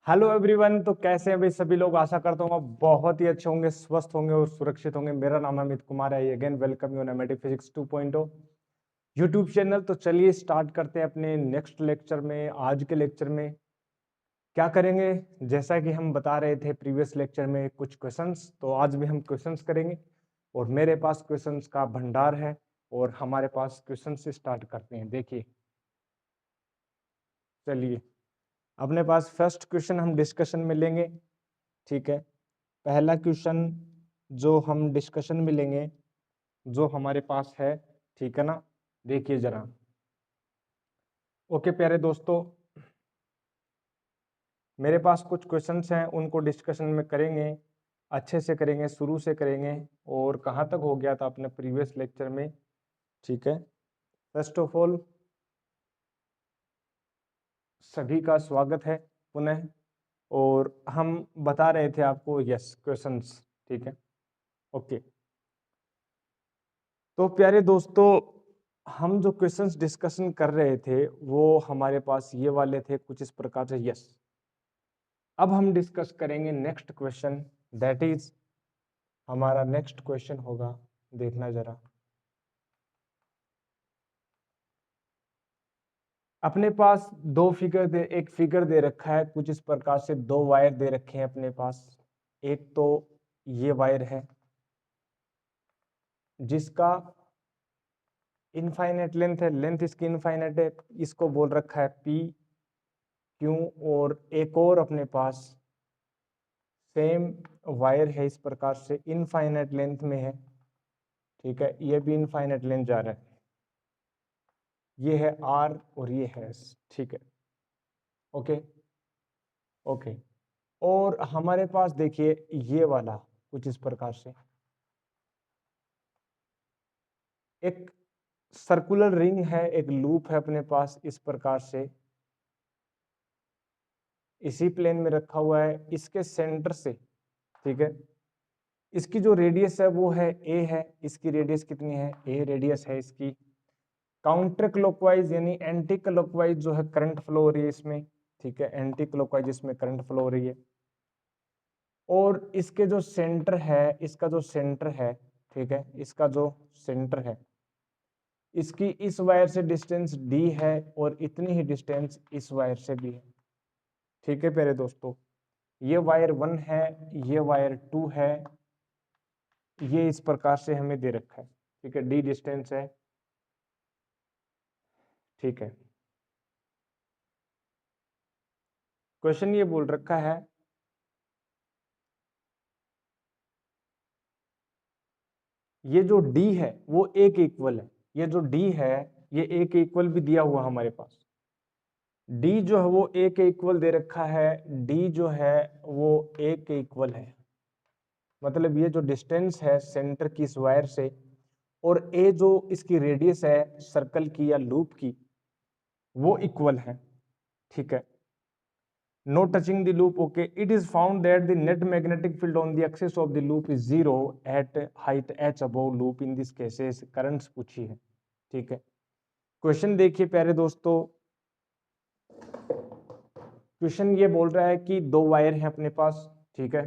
Hello everyone. तो कैसे हैं भाई सभी लोग? आशा करता हूँ आप बहुत ही अच्छे होंगे, स्वस्थ होंगे और सुरक्षित होंगे। मेरा नाम अमित कुमार है। Again welcome you on physics 2.0 YouTube channel. तो चलिए स्टार्ट करते हैं अपने नेक्स्ट लेक्चर में। आज के लेक्चर में क्या करेंगे, जैसा कि हम बता रहे थे प्रीवियस लेक्चर में कुछ क्वेश्चंस, तो आज भी हम क्वेश्चंस करेंगे और मेरे पास क्वेश्चंस का भंडार है और हमारे पास क्वेश्चन से स्टार्ट करते हैं। देखिए, चलिए अपने पास फर्स्ट क्वेश्चन हम डिस्कशन में लेंगे। ठीक है, पहला क्वेश्चन जो हम डिस्कशन में लेंगे, जो हमारे पास है, ठीक है ना। देखिए जरा। ओके प्यारे दोस्तों, मेरे पास कुछ क्वेश्चंस हैं, उनको डिस्कशन में करेंगे, अच्छे से करेंगे, शुरू से करेंगे। और कहाँ तक हो गया था अपने प्रीवियस लेक्चर में। ठीक है, फर्स्ट ऑफ ऑल सभी का स्वागत है पुनः। और हम बता रहे थे आपको यस क्वेश्चंस, ठीक है। ओके, तो प्यारे दोस्तों हम जो क्वेश्चंस डिस्कशन कर रहे थे वो हमारे पास ये वाले थे कुछ इस प्रकार से। यस, अब हम डिस्कस करेंगे नेक्स्ट क्वेश्चन, दैट इज हमारा नेक्स्ट क्वेश्चन होगा, देखना जरा। अपने पास दो फिगर एक फिगर दे रखा है कुछ इस प्रकार से। दो वायर दे रखे हैं अपने पास। एक तो ये वायर है जिसका इनफाइनाइट लेंथ है, लेंथ इसकी इनफाइनाइट है, इसको बोल रखा है पी क्यू। और एक और अपने पास सेम वायर है, इस प्रकार से इनफाइनाइट लेंथ में है। ठीक है, ये भी इनफाइनाइट लेंथ जा रहा है, ये है आर और ये है एस। ठीक है, ओके ओके। और हमारे पास देखिए ये वाला कुछ इस प्रकार से एक सर्कुलर रिंग है, एक लूप है अपने पास इस प्रकार से, इसी प्लेन में रखा हुआ है। इसके सेंटर से, ठीक है, इसकी जो रेडियस है वो है ए है। इसकी रेडियस कितनी है? ए रेडियस है इसकी। काउंटर क्लॉकवाइज यानी एंटी क्लॉकवाइज जो है करंट फ्लो हो रही है इसमें। ठीक है, एंटी क्लॉकवाइज इसमें करंट फ्लो हो रही है। और इसके जो सेंटर है, इसका जो सेंटर है, ठीक है, इसका जो सेंटर है, इसकी इस वायर से डिस्टेंस डी है और इतनी ही डिस्टेंस इस वायर से भी है। ठीक है प्यारे दोस्तों, ये वायर 1 है, ये वायर 2 है, ये इस प्रकार से हमें दे रखा है। ठीक है, डी डिस्टेंस है। ठीक है, क्वेश्चन ये बोल रखा है ये जो d है वो एक इक्वल है। ये जो d है ये एक इक्वल भी दिया हुआ हमारे पास। d जो है वो एक इक्वल दे रखा है, d जो है वो एक इक्वल है। मतलब ये जो डिस्टेंस है सेंटर की इस वायर से और a जो इसकी रेडियस है सर्कल की या लूप की, वो इक्वल है। ठीक है, no touching the loop. Okay, it is found that the net magnetic field on the axis of the loop is 0 at height h above loop in this cases currents पूछी है। ठीक है, question देखिए प्यारे दोस्तों, क्वेश्चन ये बोल रहा है कि दो वायर हैं अपने पास। ठीक है,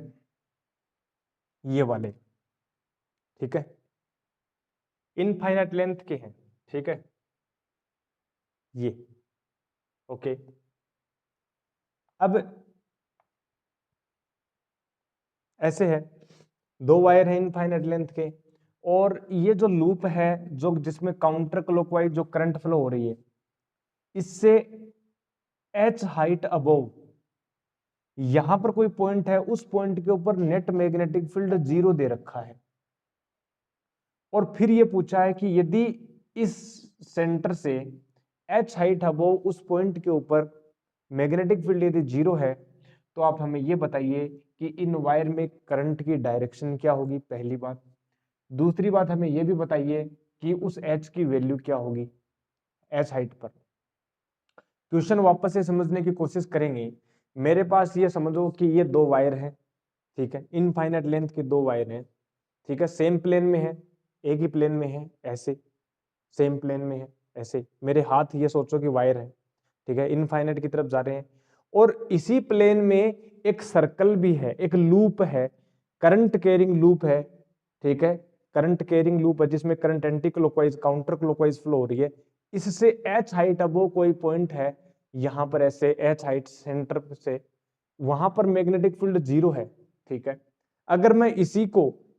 ये वाले, ठीक है, इनफाइनाइट लेंथ के हैं। ठीक है, ये ओके। अब ऐसे है, दो वायर हैं इनफाइनाइट लेंथ के, और ये जो लूप है जो जिसमें काउंटर क्लॉकवाइज जो करंट फ्लो हो रही है, इससे h हाइट अबव यहां पर कोई पॉइंट है, उस पॉइंट के ऊपर नेट मैग्नेटिक फील्ड 0 दे रखा है। और फिर ये पूछा है कि यदि इस सेंटर से h हाइट अबव उस पॉइंट के ऊपर मैग्नेटिक फील्ड यदि 0 है, तो आप हमें ये बताइए कि इन वायर में करंट की डायरेक्शन क्या होगी, पहली बात। दूसरी बात हमें यह भी बताइए कि उस h की वैल्यू क्या होगी h हाइट पर। क्वेश्चन वापस से समझने की कोशिश करेंगे। मेरे पास ये समझो कि ये दो वायर हैं, ठीक है, इनफाइनाइट लेंथ के दो वायर हैं। ठीक है, सेम प्लेन में है, एक ही प्लेन में है, ऐसे सेम प्लेन में है, ऐसे। मेरे हाथ ये सोचो कि वायर है, ठीक है, इनफाइनाइट की तरफ जा रहे हैं। और इसी प्लेन में एक सर्कल भी है, एक लूप है, करंट कैरिंग लूप है, ठीक है, करंट कैरिंग लूप है जिसमें current anti clockwise counter clockwise flow हो रही है। इससे एच हाइट अबो कोई पॉइंट है यहां पर, ऐसे एच हाइट सेंटर से वहां पर मैग्नेटिक फील्ड 0 है, ठीक है। अगर मैं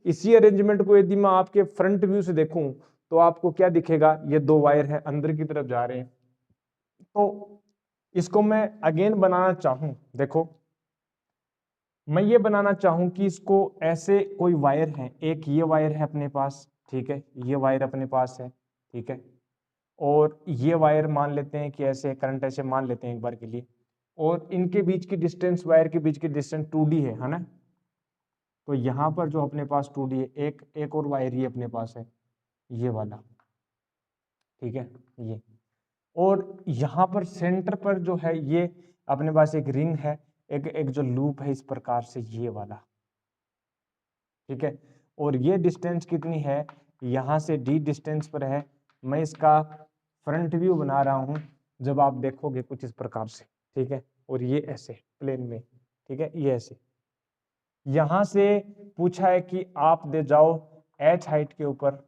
इसी अरेंजमेंट को यदि मैं आपके फ्रंट व्यू से देखूं तो आपको क्या दिखेगा, ये 2 वायर है अंदर की तरफ जा रहे हैं। तो इसको मैं अगेन बनाना चाहूं, देखो मैं ये बनाना चाहूं कि इसको ऐसे कोई वायर है, एक ये वायर है अपने पास, ठीक है, ये वायर अपने पास है, ठीक है, और ये वायर मान लेते हैं कि ऐसे करंट ऐसे मान लेते हैं एक बार के लिए, और इनके बीच की डिस्टेंस, वायर के बीच की डिस्टेंस 2D है ना। तो यहाँ पर जो अपने पास 2D है, एक और वायर ये अपने पास है, ये वाला, ठीक है, ये, और यहाँ पर सेंटर पर जो है ये अपने पास एक रिंग है, एक जो लूप है इस प्रकार से ये वाला, ठीक है, और ये डिस्टेंस कितनी है, यहाँ से d डिस्टेंस पर है। मैं इसका फ्रंट व्यू बना रहा हूँ, जब आप देखोगे कुछ इस प्रकार से, ठीक है, और ये ऐसे प्लेन में, ठीक है, ये ऐसे। यहाँ से पूछा है कि आप दे जाओ h हाइट के ऊपर,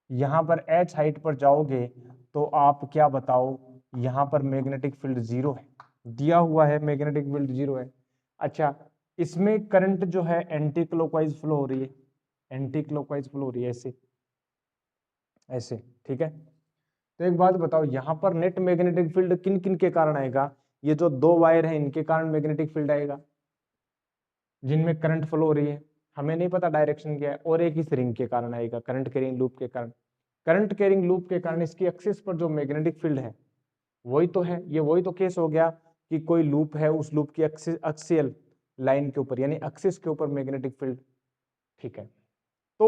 यहाँ पर h हाइट पर जाओगे तो आप क्या बताओ, यहाँ पर मैग्नेटिक फील्ड 0 है, दिया हुआ है मैग्नेटिक फील्ड 0 है। अच्छा, इसमें करंट जो है एंटी क्लॉकवाइज फ्लो हो रही है, एंटी क्लॉकवाइज फ्लो हो रही है ऐसे ऐसे, ठीक है। तो एक बात बताओ, यहाँ पर नेट मैग्नेटिक फील्ड किन किन के कारण आएगा, ये जो 2 वायर है इनके कारण मैग्नेटिक फील्ड आएगा जिनमें करंट फ्लो हो रही है, हमें नहीं पता डायरेक्शन क्या है, और एक इस रिंग के कारण आएगा, करंट कैरिंग लूप के कारण। करंट कैरिंग लूप के कारण इसकी एक्सिस पर जो मैग्नेटिक फील्ड है वही तो है, ये वही तो केस हो गया कि कोई लूप है, उस लूप की एक्सियल लाइन के ऊपर यानी एक्सिस के ऊपर मैग्नेटिक फील्ड, ठीक है। तो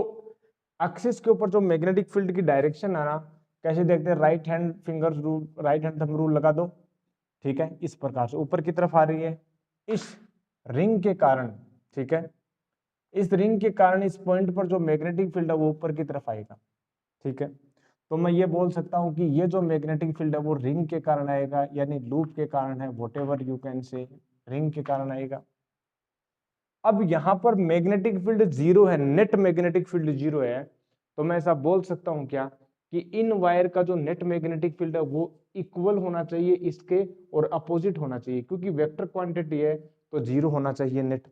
एक्सिस के ऊपर जो मैग्नेटिक फील्ड की डायरेक्शन है ना, कैसे देखते हैं, right hand finger rule, right hand thumb rule लगा दो, ठीक है, इस प्रकार से ऊपर की तरफ आ रही है इस रिंग के कारण, ठीक है, इस रिंग के कारण इस पॉइंट पर जो मैग्नेटिक फील्ड है वो ऊपर की तरफ आएगा, ठीक है। तो मैं ये बोल सकता हूं कि ये जो मैग्नेटिक फील्ड है वो रिंग के कारण आएगा, यानी लूप के कारण है, whatever you can say, ring के कारण आएगा। अब यहां पर मैग्नेटिक फील्ड 0 है, नेट मैग्नेटिक फील्ड 0 है, तो मैं ऐसा बोल सकता हूं क्या कि इन वायर का जो नेट मैग्नेटिक फील्ड है वो इक्वल होना चाहिए इसके और अपोजिट होना चाहिए, क्योंकि वेक्टर क्वांटिटी है तो 0 होना चाहिए नेट।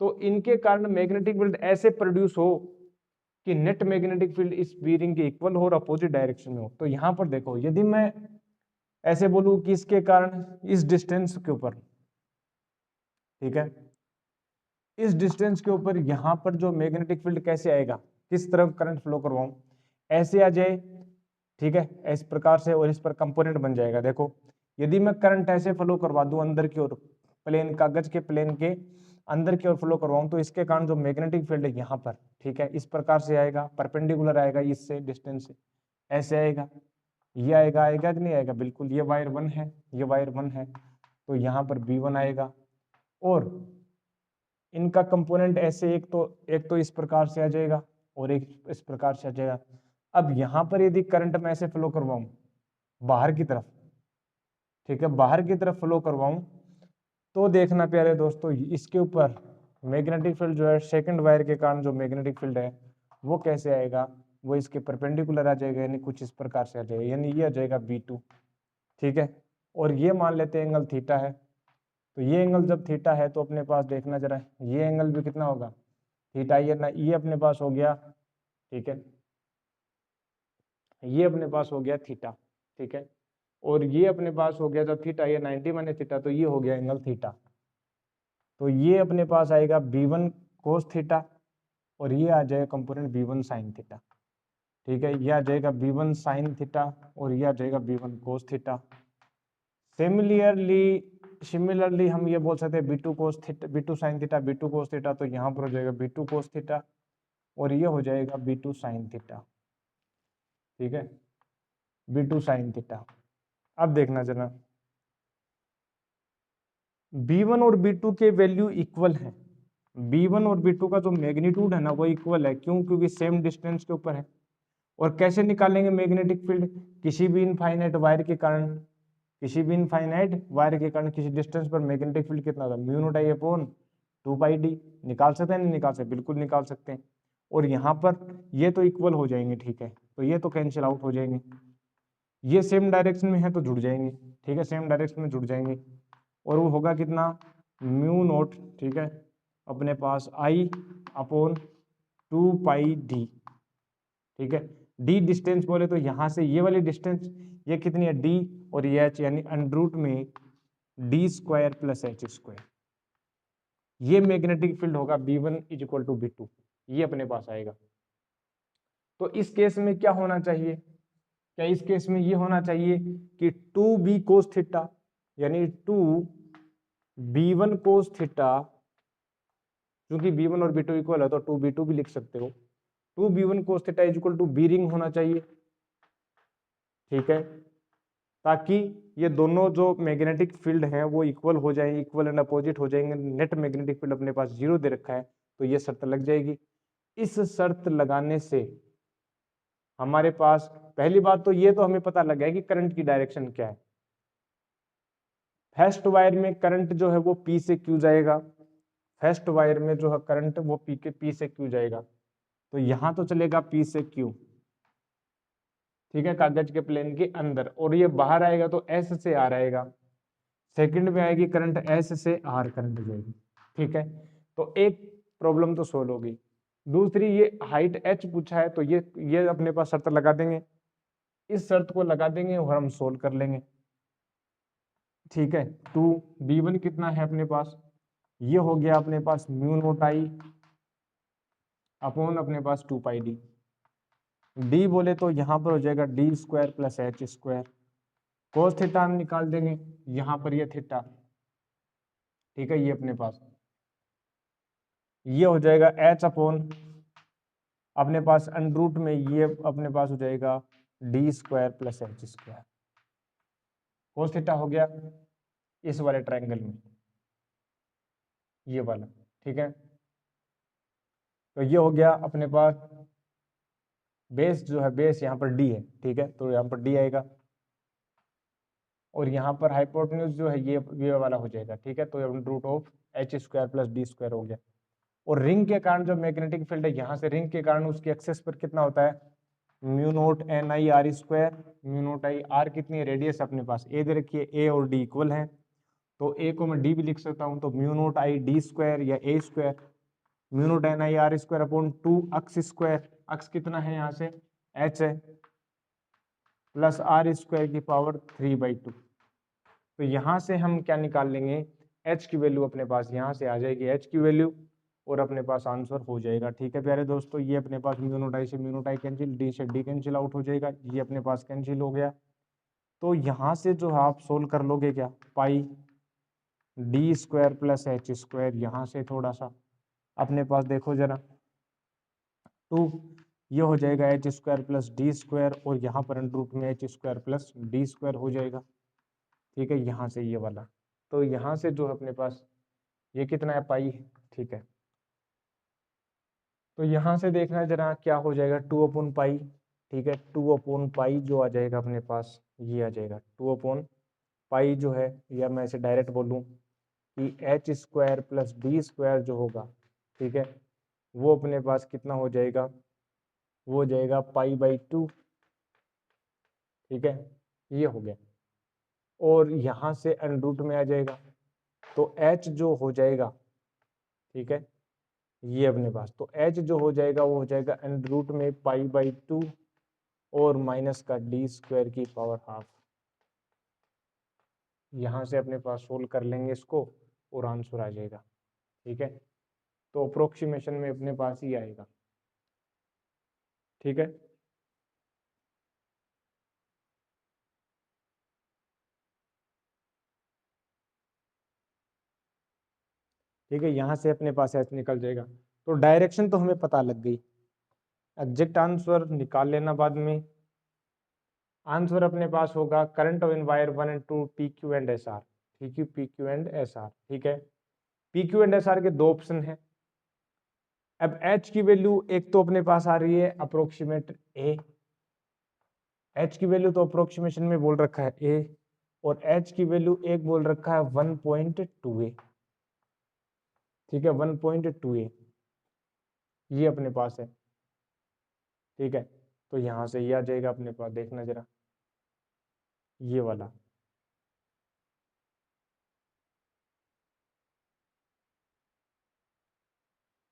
तो इनके कारण मैग्नेटिक फील्ड ऐसे प्रोड्यूस हो कि नेट मैग्नेटिक फील्ड इस बी रिंग के इक्वल हो और अपोजिट डायरेक्शन में हो। तो यहां पर देखो, यदि मैं ऐसे बोलूं कि इसके कारण इस डिस्टेंस के ऊपर, ठीक है, इस डिस्टेंस के ऊपर यहां पर जो मैग्नेटिक फील्ड कैसे आएगा, किस तरफ करंट फ्लो करवाऊं, ऐसे आ जाए, ठीक है, इस प्रकार से, और इस पर कंपोनेंट बन जाएगा। देखो, यदि मैं करंट ऐसे फ्लो करवा दूं अंदर की ओर, प्लेन, कागज के प्लेन के अंदर की ओर फ्लो करवाऊं, तो इसके कारण जो मैग्नेटिक फील्ड है यहाँ पर, ठीक है, इस प्रकार से आएगा, परपेंडिकुलर आएगा इससे डिस्टेंस से, ऐसे आएगा, ये आएगा कि नहीं आएगा, बिल्कुल, ये वायर 1 है, ये वायर 1 है, तो यहाँ पर B1 आएगा, और इनका कंपोनेंट ऐसे एक तो इस प्रकार से आ जाएगा और एक इस प्रकार से आ जाएगा। अब यहाँ पर यदि करंट मैं ऐसे फ्लो करवाऊं बाहर की तरफ, ठीक है, बाहर की तरफ फ्लो करवाऊं, तो देखना प्यारे दोस्तों, इसके ऊपर मैग्नेटिक फील्ड जो है सेकंड वायर के कारण जो मैग्नेटिक फील्ड है वो कैसे आएगा, वो इसके परपेंडिकुलर आ जाएगा, यानी कुछ इस प्रकार से आ जाएगा, यानी ये आ जाएगा B2, ठीक है। और ये मान लेते हैं एंगल थीटा है, तो ये एंगल जब थीटा है तो अपने पास देखना जरा, ये एंगल भी कितना होगा, थीटा, ये ना, ये अपने पास हो गया, ठीक है, ये अपने पास हो गया थीटा, ठीक है, और ये अपने पास हो गया जब थीटा, ये 90 माइनस थीटा, तो ये हो गया एंगल थीटा। तो ये अपने पास आएगा B1 कोस थीटा, और ये आ जाएगा कंपोनेंट B1 साइन थीटा, ठीक है, ये आ जाएगा B1 साइन थीटा, और ये आ जाएगा B1 कोस थीटा। सिमिलरली हम ये बोल सकते हैं B2 cos theta, B2 sine theta, B2 cos theta, तो यहाँ पर हो जाएगा B2 कोस थीटा, और ये हो जाएगा B2 साइन थीटा, ठीक है, B2 साइन थीटा। अब देखना जरा, B1 और B2 के वैल्यू इक्वल है, B1 और B2 का जो मैग्नीट्यूड है ना वो इक्वल है, क्यों, क्योंकि सेम डिस्टेंस के ऊपर है। और कैसे निकालेंगे मैग्नेटिक फील्ड, किसी भी इनफाइनाइट वायर के कारण, किसी भी इनफाइनाइट वायर के कारण किसी डिस्टेंस पर मैग्नेटिक फील्ड कितना होता है, mu not I upon 2 pi D. निकाल सकते हैं नहीं निकाल सकते, बिल्कुल निकाल सकते हैं। और यहाँ पर ये तो इक्वल हो जाएंगे, ठीक है, तो ये तो कैंसिल आउट हो जाएंगे, ये सेम डायरेक्शन में है तो जुड़ जाएंगे, ठीक है, सेम डायरेक्शन में जुड़ जाएंगे। और वो होगा कितना, म्यू नोट, ठीक है, अपने पास आई अपॉन 2 पाई डी, ठीक है। डी डिस्टेंस बोले तो यहाँ से ये वाली डिस्टेंस ये कितनी है, डी, और ये एच, यानी अंडर में D square plus H square. ये मैग्नेटिक फील्ड होगा B1 is equal to B2, ये अपने पास आएगा। तो इस केस में क्या होना चाहिए, क्या इस केस में ये होना चाहिए कि 2b कोस थीटा, यानी 2b1 कोस थीटा, क्योंकि B1 और B2 इक्वल है तो 2b2 भी लिख सकते हो, 2b1 cos theta is equal to B ring होना चाहिए, ठीक है, ताकि ये दोनों जो मैग्नेटिक फील्ड हैं वो इक्वल हो जाए, इक्वल एंड अपोजिट हो जाएंगे। नेट मैग्नेटिक फील्ड अपने पास 0 दे रखा है, तो ये शर्त लग जाएगी। इस शर्त लगाने से हमारे पास पहली बात तो ये तो हमें पता लग गया कि करंट की डायरेक्शन क्या है। फर्स्ट वायर में करंट जो है वो P से Q जाएगा, फर्स्ट वायर में जो है करंट वो P से Q जाएगा, तो यहां तो चलेगा P से Q, ठीक है, कागज के प्लेन के अंदर, और ये बाहर आएगा तो S से R आएगा। सेकंड में आएगी करंट S से R करंट जाएगी, ठीक है। तो एक प्रॉब्लम तो सोल्व होगी। दूसरी, ये हाइट H पूछा है, तो ये अपने पास शर्त लगा देंगे, इस शर्त को लगा देंगे और हम सोल्व कर लेंगे, ठीक है। 2b1 कितना है अपने पास, ये हो गया अपने पास म्यू नोट आई अपॉन अपने पास 2 पाई डी। डी बोले तो यहाँ पर हो जाएगा D square plus H square, cos theta हम निकाल देंगे, यहाँ पर ये थीटा, ठीक है, ये अपने पास ये हो जाएगा एच अपॉन अपने पास अंडर रूट में ये अपने पास हो जाएगा D square plus H square, cos theta हो गया इस वाले ट्रायंगल में, ये वाला, ठीक है। तो ये हो गया अपने पास बेस जो है, बेस यहाँ पर डी है, ठीक है, तो यहाँ पर डी आएगा, और यहाँ पर हाइपोटेन्यूज जो है ये वाला हो जाएगा, ठीक है, तो root of H square plus D square हो गया। और रिंग के कारण जो मैग्नेटिक फील्ड है यहाँ से रिंग के कारण उसकी एक्सेस पर कितना होता है, mu naught N I R square, mu naught I R कितनी है, रेडियस अपने पास ए दे रखी है, ए और डी इक्वल है, तो ए को मैं डी भी लिख सकता हूँ, तो mu naught I D square या a square, mu naught N I R square upon 2 x square, x कितना है यहाँ से एच है, प्लस आर स्क्वायर की पावर 3/2। तो यहाँ से हम क्या निकाल लेंगे, एच की वैल्यू अपने पास यहाँ से आ जाएगी, एच की वैल्यू, और अपने पास आंसर हो जाएगा, ठीक है प्यारे दोस्तों। ये अपने पास म्यू नोट आई से mu naught I cancel, D से डी कैंसिल आउट हो जाएगा, ये अपने पास कैंसिल हो गया। तो यहाँ से जो आप सोल्व कर लोगे क्या, pi D square plus H square, यहाँ से थोड़ा सा अपने पास देखो जरा, 2 ये हो जाएगा H square plus D square, और यहाँ पर अंडर रूट में H square plus D square हो जाएगा, ठीक है, यहाँ से ये वाला। तो यहाँ से जो है अपने पास ये कितना है, पाई, ठीक है। तो यहाँ से देखना जरा क्या हो जाएगा, 2 अपॉन पाई, ठीक है, 2 अपॉन पाई जो आ जाएगा अपने पास, ये आ जाएगा 2 अपॉन पाई जो है, या मैं इसे डायरेक्ट बोलूँ कि H square plus D square जो होगा, ठीक है, वो अपने पास कितना हो जाएगा, वो हो जाएगा पाई/2, ठीक है, ये हो गया। और यहाँ से अंडर रूट में आ जाएगा, तो एच जो हो जाएगा, ठीक है, ये अपने पास, तो एच जो हो जाएगा वो हो जाएगा अंडर रूट में पाई/2 और माइनस का डी स्क्वायर की पावर हाफ। यहाँ से अपने पास सोल्व कर लेंगे इसको और आंसर आ जाएगा, ठीक है। तो अप्रोक्सीमेशन में अपने पास ही आएगा, ठीक है। ठीक है, यहाँ से अपने पास एच निकल जाएगा, तो डायरेक्शन तो हमें पता लग गई, एग्जैक्ट आंसर निकाल लेना बाद में। आंसर अपने पास होगा current in wire 1 and 2 P Q and S R, ठीक है, P Q and S R, ठीक है। P Q and S R के 2 ऑप्शन है। अब एच की वैल्यू एक तो अपने पास आ रही है अप्रोक्सीमेट ए, एच की वैल्यू तो अप्रोक्सीमेशन में बोल रखा है ए, और h की वैल्यू एक बोल रखा है 1.2a, ठीक है, 1.2a ये अपने पास है, ठीक है। तो यहां से ये आ जाएगा अपने पास, देखना जरा ये वाला,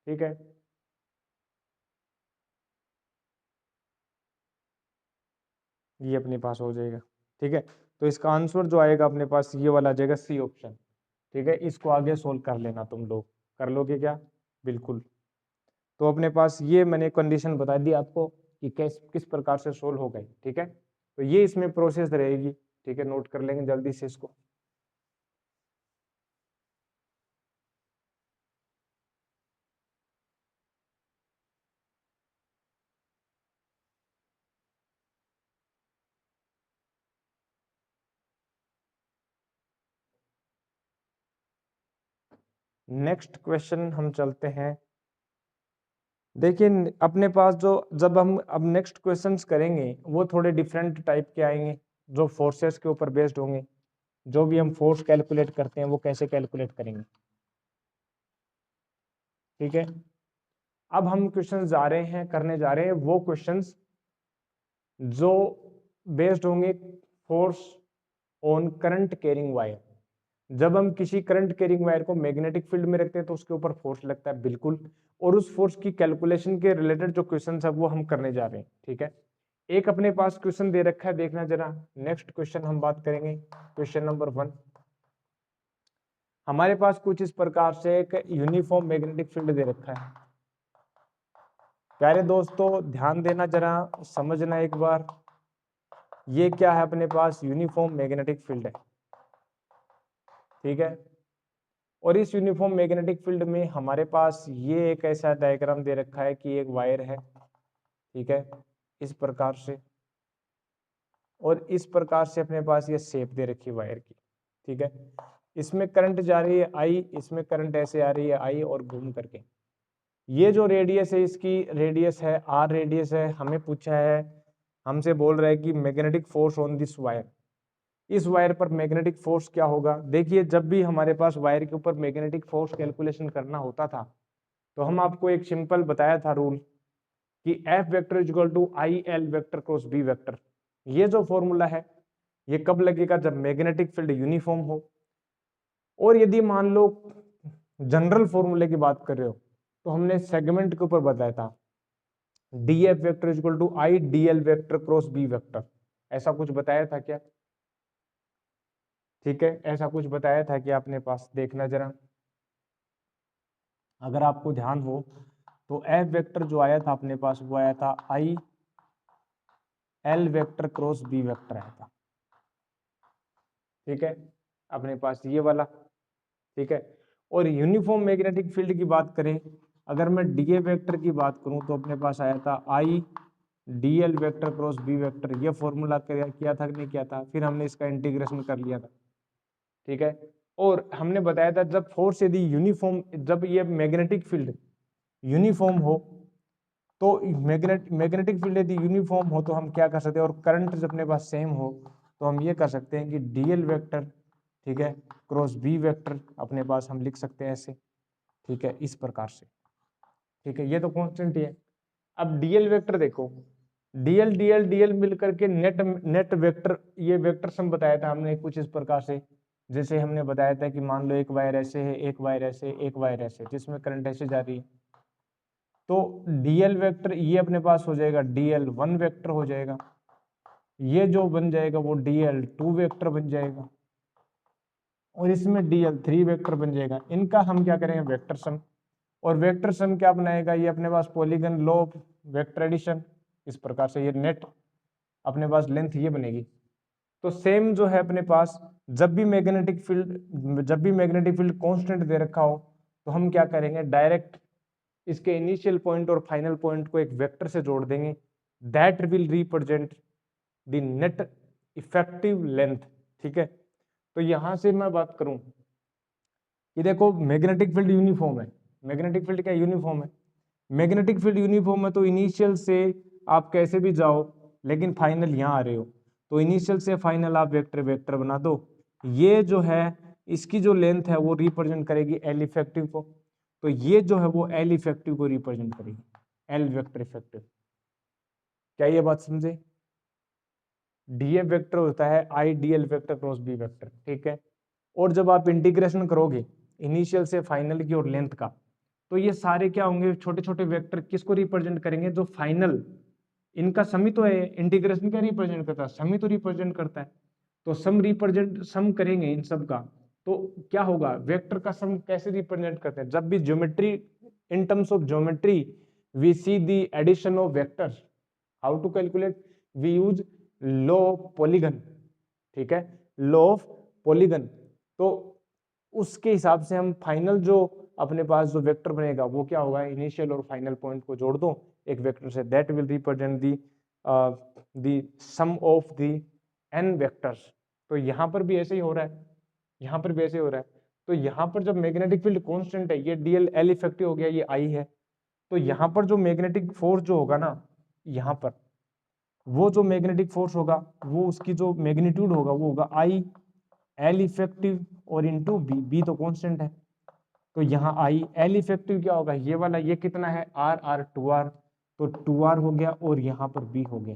ठीक है। ये अपने पास हो जाएगा, ठीक है। तो इसका आंसर जो आएगा अपने पास ये वाला आ जाएगा, सी ऑप्शन, ठीक है। इसको आगे सोल्व कर लेना तुम लोग, कर लोगे क्या? बिल्कुल। तो अपने पास ये मैंने कंडीशन बता दी आपको कि किस प्रकार से सोल्व हो गए, ठीक है। तो ये इसमें प्रोसेस रहेगी, ठीक है, नोट कर लेंगे जल्दी से इसको। नेक्स्ट क्वेश्चन हम चलते हैं। देखिए अपने पास जो, जब हम अब नेक्स्ट क्वेश्चंस करेंगे वो थोड़े डिफरेंट टाइप के आएंगे, जो फोर्सेस के ऊपर बेस्ड होंगे। जो भी हम फोर्स कैलकुलेट करते हैं वो कैसे कैलकुलेट करेंगे, ठीक है। अब हम क्वेश्चंस जा रहे हैं, करने जा रहे हैं वो क्वेश्चंस जो बेस्ड होंगे force on current carrying wire. जब हम किसी करंट कैरिंग वायर को मैग्नेटिक फील्ड में रखते हैं तो उसके ऊपर फोर्स लगता है, बिल्कुल। और उस फोर्स की कैलकुलेशन के रिलेटेड जो क्वेश्चन है वो हम करने जा रहे हैं, ठीक है। एक अपने पास क्वेश्चन दे रखा है, देखना जरा। नेक्स्ट क्वेश्चन हम बात करेंगे, क्वेश्चन नंबर 1। हमारे पास कुछ इस प्रकार से एक यूनिफॉर्म मैग्नेटिक फील्ड दे रखा है। प्यारे दोस्तों ध्यान देना जरा, समझना एक बार, ये क्या है अपने पास, यूनिफॉर्म मैग्नेटिक फील्ड है, ठीक है। और इस यूनिफॉर्म मैग्नेटिक फील्ड में हमारे पास ये एक ऐसा डायग्राम दे रखा है कि एक वायर है, ठीक है, इस प्रकार से। और इस प्रकार से अपने पास ये शेप दे रखी है वायर की, ठीक है। इसमें करंट जा रही है आई, इसमें करंट ऐसे आ रही है आई, और घूम करके ये जो रेडियस है, इसकी रेडियस है आर रेडियस है। हमें पूछा है, हमसे बोल रहा है कि magnetic force on this wire, इस वायर पर मैग्नेटिक फोर्स क्या होगा। देखिए जब भी हमारे पास वायर के ऊपर मैग्नेटिक फोर्स कैलकुलेशन करना होता था तो हम आपको एक सिंपल बताया था रूल कि F vector is equal to I L vector cross B vector. ये जो फॉर्मूला है ये कब लगेगा, जब मैग्नेटिक फील्ड यूनिफॉर्म हो। और यदि मान लो जनरल फॉर्मूले की बात कर रहे हो तो हमने सेगमेंट के ऊपर बताया था D F vector is equal to I D L vector cross B vector, ऐसा कुछ बताया था क्या? ठीक है, ऐसा कुछ बताया था कि आपने पास, देखना जरा अगर आपको ध्यान हो तो एफ वेक्टर जो आया था अपने पास वो आया था I L vector cross B vector आया था, ठीक है, अपने पास ये वाला, ठीक है। और यूनिफॉर्म मैग्नेटिक फील्ड की बात करें, अगर मैं डी ए वेक्टर की बात करूं तो अपने पास आया था I D L vector cross B vector. ये फॉर्मूला किया था कि नहीं किया था, फिर हमने इसका इंटीग्रेशन कर लिया था, ठीक है। और हमने बताया था जब फोर्स यदि यूनिफॉर्म, जब ये मैग्नेटिक फील्ड यूनिफॉर्म हो तो मैग्नेटिक फील्ड यदि यूनिफॉर्म हो तो हम क्या कर सकते हैं, और करंट जब अपने पास सेम हो तो हम ये कर सकते हैं कि डीएल वेक्टर, ठीक है, क्रॉस बी वेक्टर अपने पास हम लिख सकते हैं ऐसे, ठीक है, इस प्रकार से, ठीक है। ये तो कांस्टेंट ही है। अब डीएल वेक्टर देखो, डीएल डीएल डीएल मिलकर के नेट नेट वेक्टर, ये वेक्टर सम बताया था हमने कुछ इस प्रकार से। जैसे हमने बताया था कि मान लो एक वायर ऐसे है, एक वायर ऐसे, एक वायर ऐसे, जिसमें करंट ऐसे जा रही है, तो डीएल वेक्टर ये अपने पास हो जाएगा डीएल वन वेक्टर हो जाएगा, ये जो बन जाएगा वो डीएल टू वेक्टर बन जाएगा, और इसमें डीएल थ्री वेक्टर बन जाएगा। इनका हम क्या करेंगे, वेक्टर सम। और वेक्टर सम क्या बनाएगा, ये अपने पास polygon law of vector addition, इस प्रकार से ये नेट अपने पास लेंथ ये बनेगी। तो सेम जो है अपने पास, जब भी मैग्नेटिक फील्ड कांस्टेंट दे रखा हो तो हम क्या करेंगे, डायरेक्ट इसके इनिशियल पॉइंट और फाइनल पॉइंट को एक वेक्टर से जोड़ देंगे, that will represent the net effective length, ठीक है। तो यहां से मैं बात करूं कि देखो मैग्नेटिक फील्ड यूनिफॉर्म है, मैग्नेटिक फील्ड क्या यूनिफॉर्म है, मैग्नेटिक फील्ड यूनिफॉर्म है तो इनिशियल से आप कैसे भी जाओ लेकिन फाइनल यहां आ रहे हो। तो इनिशियल से फाइनल आप वेक्टर वेक्टर बना दो। ये जो है इसकी जो लेंथ है वो रिप्रेजेंट करेगी एल इफेक्टिव को, तो ये जो है वो एल इफेक्टिव को रिप्रेजेंट करेगी, एल वेक्टर इफेक्टिव। क्या ये बात समझे? डीएफ वेक्टर होता है I D L vector cross B vector, ठीक है। और जब आप इंटीग्रेशन करोगे इनिशियल से फाइनल की और लेंथ का, तो ये सारे क्या होंगे, छोटे छोटे वेक्टर किसको रिप्रेजेंट करेंगे, जो फाइनल इनका समी तो है, इंटीग्रेशन क्या रिप्रेजेंट करता है, समी तो रिप्रेजेंट करता है। तो सम करेंगे इन सब का, तो क्या होगा, वेक्टर का सम कैसे रिप्रेजेंट करते हैं, जब भी geometry, in terms of geometry we see the addition of vectors, how to calculate, we use law of polygon, ठीक है, लॉ ऑफ पॉलीगन। तो उसके हिसाब से हम फाइनल जो अपने पास जो वेक्टर बनेगा वो क्या होगा, इनिशियल और फाइनल पॉइंट को जोड़ दो एक वेक्टर से, that will represent the sum of the N vectors. तो यहाँ पर भी ऐसे ही हो रहा है, यहाँ पर भी ऐसे हो रहा है। तो यहाँ पर जब मैग्नेटिक फील्ड कांस्टेंट है, ये डीएल एल इफेक्टिव हो गया, ये आई है, तो यहाँ पर जो मैग्नेटिक फोर्स जो होगा ना, यहाँ पर वो जो मैग्नेटिक फोर्स होगा वो उसकी जो मैग्नीट्यूड होगा वो होगा आई एल इफेक्टिव और इनटू बी, बी तो कांस्टेंट है, तो यहाँ आई एल इफेक्टिव क्या होगा, ये वाला, ये कितना है आर, आर टू आर, तो टू आर हो गया और यहाँ पर बी हो गया,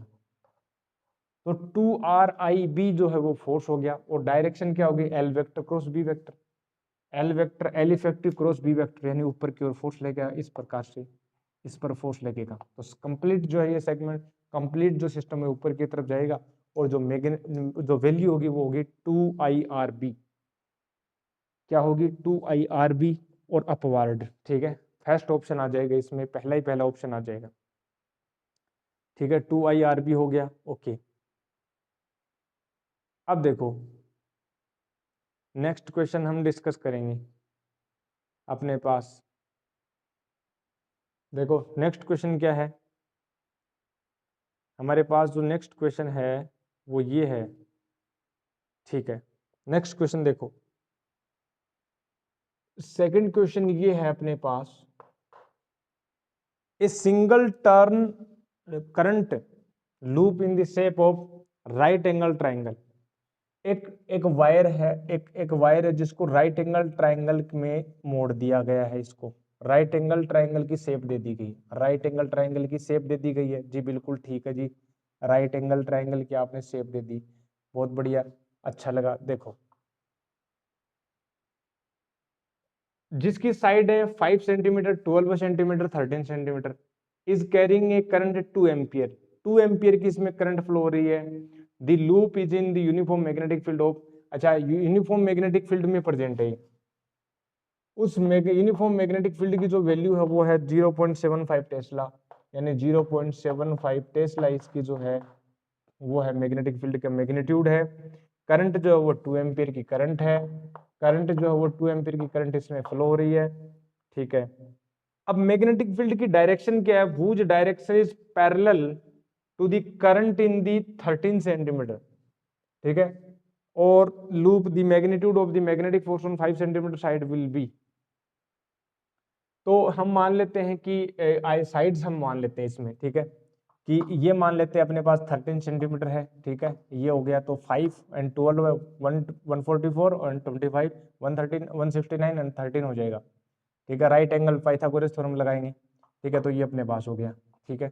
तो टू आर आई बी जो है वो फोर्स हो गया, और डायरेक्शन क्या होगी, L vector cross B vector, L vector L effective cross B vector, यानी ऊपर की ओर फोर्स लगेगा इस प्रकार से, इस पर फोर्स लगेगा। तो कंप्लीट जो है ये सेगमेंट, कंप्लीट जो सिस्टम है ऊपर की तरफ जाएगा, और जो वैल्यू होगी वो होगी 2IRB, क्या होगी 2IRB और अपवार्ड, ठीक है। फर्स्ट ऑप्शन आ जाएगा इसमें, पहला ऑप्शन आ जाएगा, ठीक है, 2IRB हो गया, ओके। अब देखो नेक्स्ट क्वेश्चन हम डिस्कस करेंगे अपने पास, देखो नेक्स्ट क्वेश्चन क्या है हमारे पास, जो नेक्स्ट क्वेश्चन है वो ये है, ठीक है। नेक्स्ट क्वेश्चन देखो, सेकंड क्वेश्चन ये है अपने पास, a single turn current loop in the shape of right angle triangle. एक वायर है, एक वायर है जिसको राइट एंगल ट्राइंगल में मोड़ दिया गया है, इसको राइट एंगल ट्राइंगल की शेप दे दी गई, राइट एंगल ट्राइंगल की शेप दे दी गई है जी, बिल्कुल ठीक है जी, राइट एंगल ट्राइंगल की आपने शेप दे दी, बहुत बढ़िया, अच्छा लगा। देखो जिसकी साइड है 5 centimetre, 12 centimetre, 13 centimetre, is carrying a current 2 ampere, 2 ampere की इसमें करंट फ्लो हो रही है, the loop is in the uniform magnetic field of, अच्छा यूनिफॉर्म मैग्नेटिक फील्ड में प्रेजेंट है, उस यूनिफॉर्म मैग्नेटिक फील्ड की जो वैल्यू है वो है 0.75 टेस्ला, यानी 0.75 टेस्ला इसकी जो है वो है मैग्नेटिक फील्ड का मैग्नीट्यूड है। करंट जो है वो 2 एम्पियर की करंट है, करंट जो है वो 2 एम्पियर की करंट इसमें फ्लो हो रही है, ठीक है। अब मैग्नेटिक फील्ड की डायरेक्शन क्या है, whose direction is parallel to the current in the 13 centimetre, ठीक है, और loop the magnitude of the magnetic force on 5 centimetre side will be, तो हम मान लेते हैं कि साइड्स हम मान लेते हैं इसमें, ठीक है, कि ये मान लेते हैं अपने पास 13 सेंटीमीटर है, ठीक है, ये हो गया, तो 5 एंड 12 144 और 25 113 169 एंड 13 हो जाएगा, ठीक है, राइट एंगल पाइथागोरस थ्योरम लगाएंगे, ठीक है, तो ये अपने पास हो गया, ठीक है।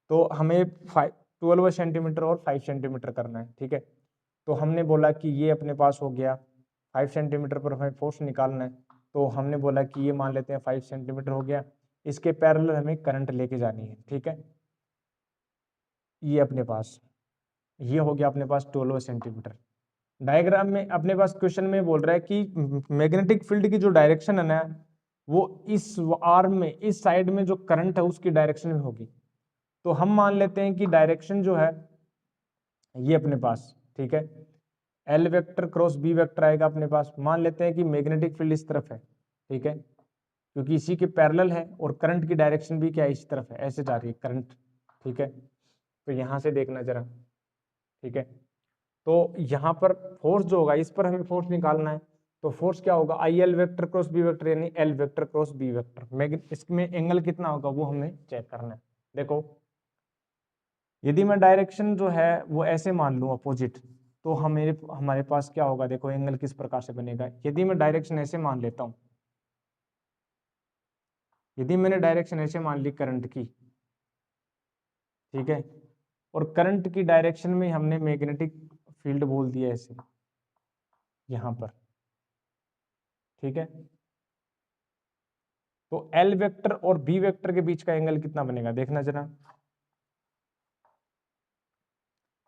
तो हमें 12 सेंटीमीटर और 5 सेंटीमीटर करना है, ठीक है, तो हमने बोला कि ये अपने पास हो गया 5 सेंटीमीटर पर हमें फोर्स निकालना है, तो हमने बोला कि ये मान लेते हैं 5 सेंटीमीटर हो गया, इसके पैरेलल हमें करंट लेके जानी है, ठीक है, ये अपने पास, ये हो गया अपने पास 12 सेंटीमीटर। डायग्राम में अपने पास क्वेश्चन में बोल रहा है कि मैग्नेटिक फील्ड की जो डायरेक्शन है ना वो इस आर्म में, इस साइड में जो करंट है उसकी डायरेक्शन में होगी, तो हम मान लेते हैं कि डायरेक्शन जो है ये अपने पास, ठीक है, L vector cross B vector आएगा अपने पास, मान लेते हैं कि मैग्नेटिक फील्ड इस तरफ है, ठीक है, क्योंकि इसी के पैरेलल है, और करंट की डायरेक्शन भी क्या है, इस तरफ है, ऐसे जा रही है करंट, ठीक है, तो यहां से देखना जरा, ठीक है, तो यहाँ पर फोर्स जो होगा इस पर हमें फोर्स निकालना है, तो फोर्स क्या होगा, I L vector cross B vector, यानी L vector cross B vector, इसमें एंगल कितना होगा वो हमें चेक करना है। देखो यदि मैं डायरेक्शन जो है वो ऐसे मान लूँ अपोजिट, तो हमारे पास क्या होगा, देखो एंगल किस प्रकार से बनेगा। यदि मैं डायरेक्शन ऐसे मान लेता हूँ, यदि मैंने डायरेक्शन ऐसे मान ली करंट की, ठीक है, और करंट की डायरेक्शन में हमने मैग्नेटिक फील्ड बोल दिया ऐसे यहां पर, ठीक है, तो एल वेक्टर और बी वेक्टर के बीच का एंगल कितना बनेगा, देखना जरा।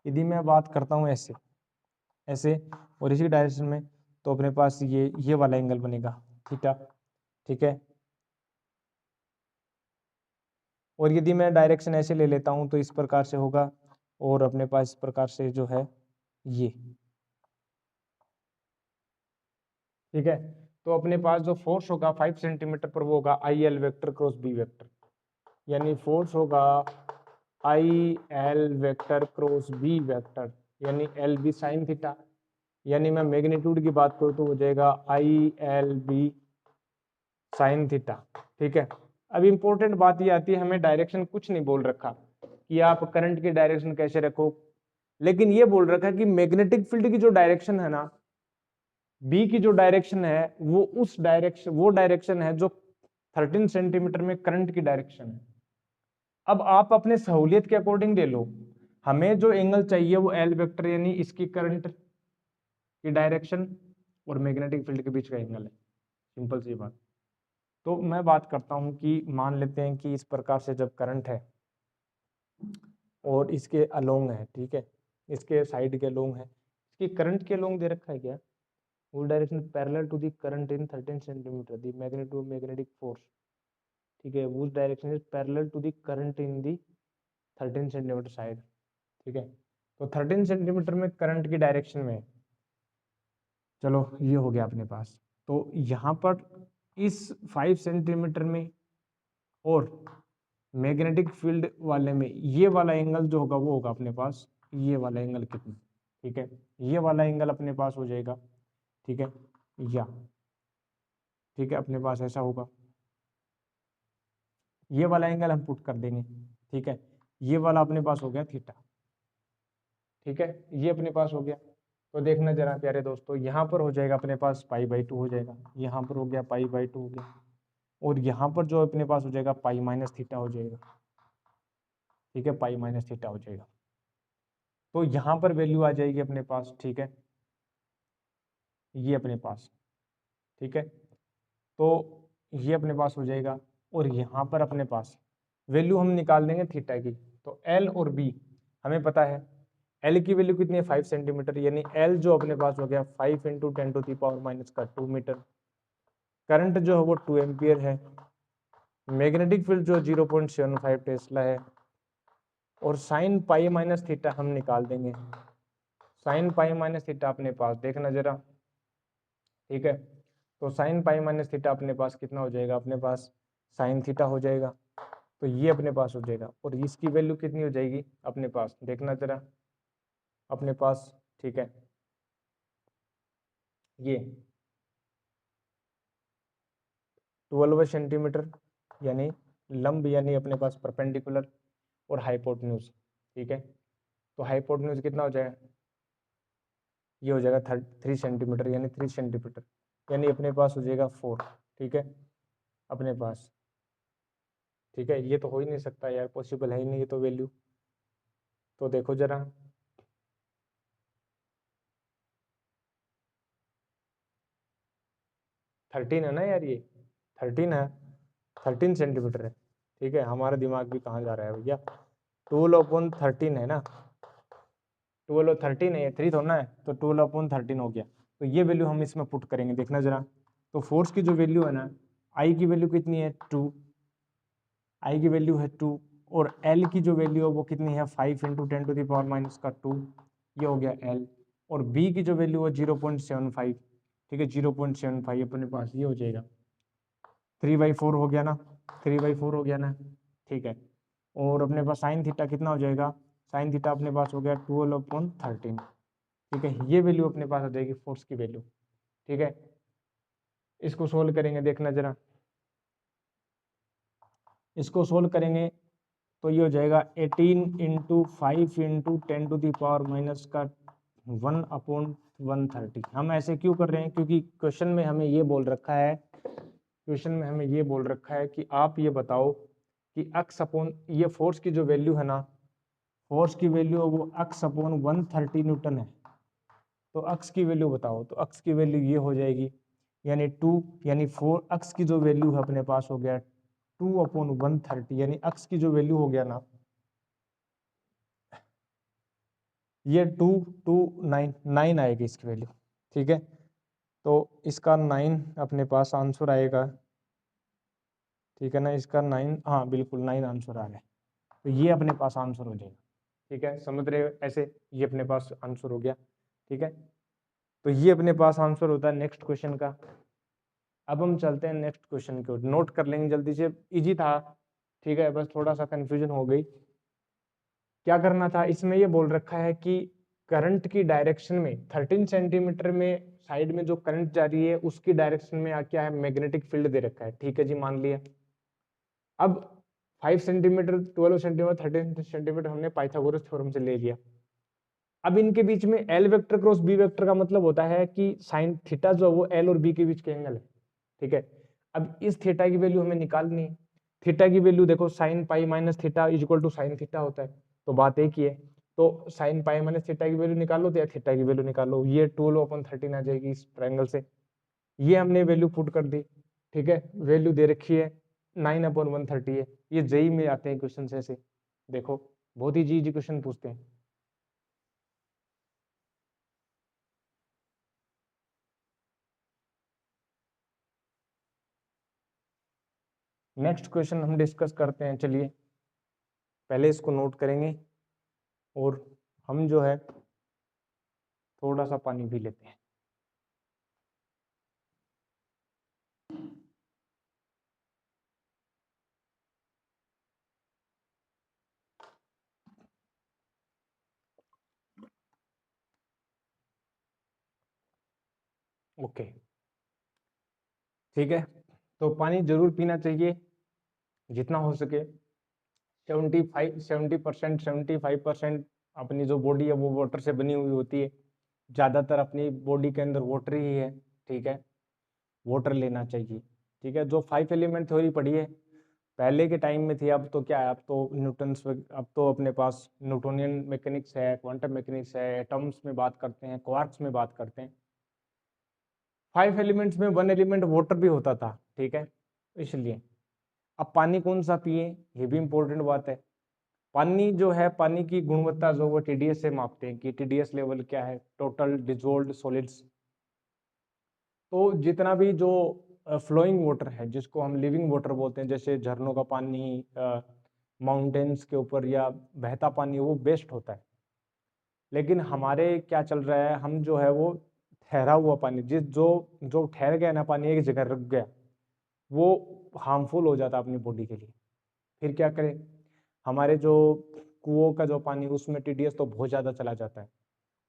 यदि मैं बात करता हूं ऐसे ऐसे और इसी डायरेक्शन में, तो अपने पास ये वाला एंगल बनेगा थीटा, ठीक है। और यदि मैं डायरेक्शन ऐसे ले लेता हूं तो इस प्रकार से होगा, और अपने पास इस प्रकार से जो है ये, ठीक है। तो अपने पास जो फोर्स होगा 5 सेंटीमीटर पर वो होगा I L vector cross B vector, यानी फोर्स होगा I L vector cross B vector, यानी एल बी साइन थीटा, यानी मैं मैग्नीट्यूड की बात करूँ तो हो जाएगा I L B sine theta, ठीक है। अब इंपॉर्टेंट बात ये आती है, हमें डायरेक्शन कुछ नहीं बोल रखा कि आप करंट की डायरेक्शन कैसे रखो, लेकिन ये बोल रखा है कि मैग्नेटिक फील्ड की जो डायरेक्शन है ना, बी की जो डायरेक्शन है वो डायरेक्शन है जो 13 सेंटीमीटर में करंट की डायरेक्शन है। अब आप अपने सहूलियत के अकॉर्डिंग ले लो, हमें जो एंगल चाहिए वो एल वेक्टर यानी इसकी करंट की डायरेक्शन और मैग्नेटिक फील्ड के बीच का एंगल है, सिंपल सी बात। तो मैं बात करता हूं कि मान लेते हैं कि इस प्रकार से जब करंट है और इसके अलोंग है, ठीक है, इसके साइड के अलोंग है, इसकी करंट के अलोंग दे रखा है क्या, वो direction parallel to the current in 13 centimetre the magnitude of magnetic force, ठीक है, वो direction is parallel to the current in the 13 centimetre side, ठीक है। तो 13 सेंटीमीटर में करंट की डायरेक्शन में, चलो ये हो गया अपने पास। तो यहाँ पर इस 5 सेंटीमीटर में और मैग्नेटिक फील्ड वाले में ये वाला एंगल जो होगा वो होगा अपने पास ये वाला एंगल कितना, ठीक है, ये वाला एंगल अपने पास हो जाएगा, ठीक है, या ठीक है अपने पास ऐसा होगा, ये वाला एंगल हम पुट कर देंगे, ठीक है, ये वाला अपने पास हो गया थीटा, ठीक है, ये अपने पास हो गया। तो देखना जरा प्यारे दोस्तों, यहाँ पर हो जाएगा अपने पास पाई/2 हो जाएगा, यहाँ पर हो गया पाई/2 हो गया, और यहाँ पर जो अपने पास हो जाएगा पाई माइनस थीटा हो जाएगा, ठीक है, पाई माइनस थीटा हो जाएगा। तो यहाँ पर वैल्यू आ जाएगी अपने पास, ठीक है, ये अपने पास, ठीक है, तो ये अपने पास हो जाएगा, और यहाँ पर अपने पास वैल्यू हम निकाल देंगे थीटा की। तो एल और बी हमें पता है, एल की वैल्यू कितनी है 5 सेंटीमीटर, यानी एल जो अपने पास हो गया 5 इंटू 10⁻⁻² मीटर, करंट जो है वो 2 एम्पियर है, मैग्नेटिक फील्ड जो 0.75 टेस्ला है, और साइन पाई माइनस थीटा हम निकाल देंगे, साइन पाई माइनस थीटा अपने पास देखना जरा, ठीक है। तो साइन पाई माइनस थीटा अपने पास कितना हो जाएगा, अपने पास साइन थीटा हो जाएगा, तो ये अपने पास हो जाएगा, और इसकी वैल्यू कितनी हो जाएगी अपने पास देखना जरा अपने पास, ठीक है, ये 12 सेंटीमीटर, यानी लंब यानी अपने पास परपेंडिकुलर, और हाइपोटेन्यूज, ठीक है, तो हाइपोटेन्यूज कितना हो जाएगा, ये हो जाएगा 3 सेंटीमीटर, यानी 3 सेंटीमीटर, यानी अपने पास हो जाएगा 4, ठीक है, अपने पास, ठीक है। ये तो हो ही नहीं सकता यार, पॉसिबल है ही नहीं ये तो वैल्यू, तो देखो जरा, थर्टीन है ना यार, ये 13 है, 13 सेंटीमीटर है, ठीक है, हमारा दिमाग भी कहाँ जा रहा है भैया, 12/13 है ना, 12/13 है, ये 3 थोड़ा है, तो 12/13 हो गया। तो ये वैल्यू हम इसमें पुट करेंगे, देखना जरा। तो फोर्स की जो वैल्यू है ना, आई की वैल्यू कितनी है 2, आई की वैल्यू है 2, और एल की जो वैल्यू है वो कितनी है 5 इंटू 10⁻², ये हो गया एल, और बी की जो वैल्यू है 0.75, ठीक है, 0.75 अपने पास ये हो जाएगा 3/4 हो गया ना, 3/4 हो गया ना, ठीक है। और अपने पास साइन थीटा कितना हो जाएगा, साइन थीटा अपने पास हो गया 12/13, ठीक है, ये वैल्यू अपने पास आ जाएगी फोर्स की वैल्यू, ठीक है। इसको सोल्व करेंगे देखना जरा, इसको सोल्व करेंगे तो ये हो जाएगा 18 इंटू 5 इंटू 10⁻⁻1 का 1/130। हम ऐसे क्यों कर रहे हैं, क्योंकि क्वेश्चन में हमें ये बोल रखा है, कि आप ये बताओ कि x अपॉन ये फोर्स की जो वैल्यू है ना, फोर्स की वैल्यू वो x अपॉन 130 न्यूटन है। तो x की वैल्यू बताओ, तो x की वैल्यू ये हो जाएगी, यानी 2 यानी 4 x की जो वैल्यू है अपने पास हो गया 2/130, यानी x की जो वैल्यू हो गया ना ये 9 आएगी इसकी वैल्यू। ठीक है, तो इसका 9 अपने पास आंसर आएगा। ठीक है ना, इसका 9, हाँ बिल्कुल 9 आंसर आ गया। तो ये अपने पास आंसर हो जाएगा। ठीक है, समझ रहे हो ऐसे, ये अपने पास आंसर हो गया। ठीक है, तो ये अपने पास आंसर होता है नेक्स्ट क्वेश्चन का। अब हम चलते हैं नेक्स्ट क्वेश्चन की ओर, नोट कर लेंगे जल्दी से, इजी था। ठीक है, बस थोड़ा सा कंफ्यूजन हो गई। क्या करना था, इसमें ये बोल रखा है कि करंट की डायरेक्शन में 13 सेंटीमीटर में साइड में जो करंट जा रही है उसकी डायरेक्शन में क्या है, मैग्नेटिक फील्ड दे रखा है। ठीक है जी, मान लिया। अब 5 सेंटीमीटर, 12 सेंटीमीटर, 13 सेंटीमीटर हमने पाइथागोरस थ्योरम से ले लिया। अब इनके बीच में L vector cross B vector का मतलब होता है कि साइन थीटा जो है वो एल और बी के बीच के एंगल है। ठीक है, अब इस थीटा की वैल्यू हमें निकालनी है। थीटा की वैल्यू देखो, sine pi minus theta is equal to sine theta होता है, तो बात एक ही है। तो साइन पाई माइनस थीटा की वैल्यू निकालो, तो या थीटा की वैल्यू निकालो, ये 12/13 आ जाएगी इस ट्रायंगल से। ये हमने वैल्यू पुट कर दी। ठीक है, वैल्यू दे रखी है 9/130 है। ये जेई में आते हैं क्वेश्चन ऐसे, देखो बहुत ही इजी क्वेश्चन पूछते हैं। नेक्स्ट क्वेश्चन हम डिस्कस करते हैं, चलिए पहले इसको नोट करेंगे और हम जो है थोड़ा सा पानी पी लेते हैं। ओके, ठीक है, तो पानी जरूर पीना चाहिए जितना हो सके। 75% अपनी जो बॉडी है वो वाटर से बनी हुई होती है, ज़्यादातर अपनी बॉडी के अंदर वाटर ही है। ठीक है, वाटर लेना चाहिए। ठीक है, जो 5 एलिमेंट थ्योरी पढ़ी है पहले के टाइम में थी, अब तो क्या है, अब तो न्यूटन्स, अब तो अपने पास न्यूटोनियन मैकेनिक्स है, क्वांटम मैकेनिक्स है, एटम्स में बात करते हैं, क्वार्क्स में बात करते हैं। 5 एलिमेंट्स में 1 एलिमेंट वाटर भी होता था। ठीक है, इसलिए अब पानी कौन सा पिए, ये भी इंपॉर्टेंट बात है। पानी जो है, पानी की गुणवत्ता जो वो टीडीएस से मापते हैं कि टीडीएस लेवल क्या है, टोटल डिजोल्व्ड सॉलिड्स। तो जितना भी जो फ्लोइंग वाटर है, जिसको हम लिविंग वाटर बोलते हैं, जैसे झरनों का पानी, माउंटेन्स के ऊपर या बहता पानी, वो बेस्ट होता है। लेकिन हमारे क्या चल रहा है, हम जो है वो ठहरा हुआ पानी, जिस जो जो ठहर गया ना पानी, एक जगह रुक गया, वो हार्मफुल हो जाता है अपनी बॉडी के लिए। फिर क्या करें, हमारे जो कुओं का जो पानी उसमें टीडीएस तो बहुत ज़्यादा चला जाता है।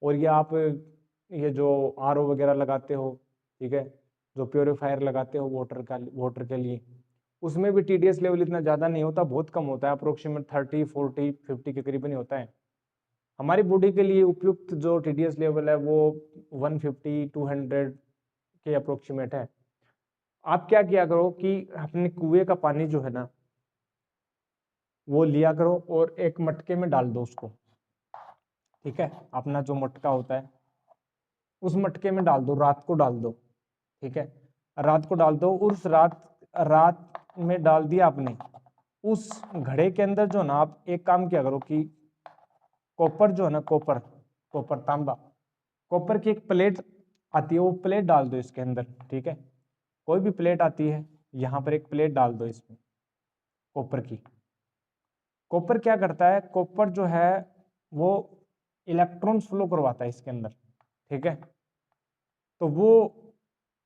और ये आप ये जो आरओ वगैरह लगाते हो, ठीक है, जो प्योरीफायर लगाते हो वाटर के लिए, उसमें भी टीडीएस लेवल इतना ज़्यादा नहीं होता, बहुत कम होता है, अप्रोक्सीमेट 30, 40, 50 के करीबन ही होता है। हमारी बॉडी के लिए उपयुक्त जो टीडीएस लेवल है वो 150, 200 के अप्रोक्सीमेट है। आप क्या किया करो कि अपने कुएं का पानी जो है ना वो लिया करो और एक मटके में डाल दो उसको। ठीक है, अपना जो मटका होता है उस मटके में डाल दो, रात को डाल दो। ठीक है, रात को डाल दो, उस रात रात में डाल दिया आपने, उस घड़े के अंदर जो ना आप एक काम किया करो कि कॉपर जो है ना, कॉपर कॉपर तांबा, कॉपर की एक प्लेट आती है, वो प्लेट डाल दो इसके अंदर। ठीक है, कोई भी प्लेट आती है, यहाँ पर एक प्लेट डाल दो इसमें कॉपर की। कॉपर क्या करता है, कॉपर जो है वो इलेक्ट्रॉन्स फ्लो करवाता है इसके अंदर। ठीक है, तो वो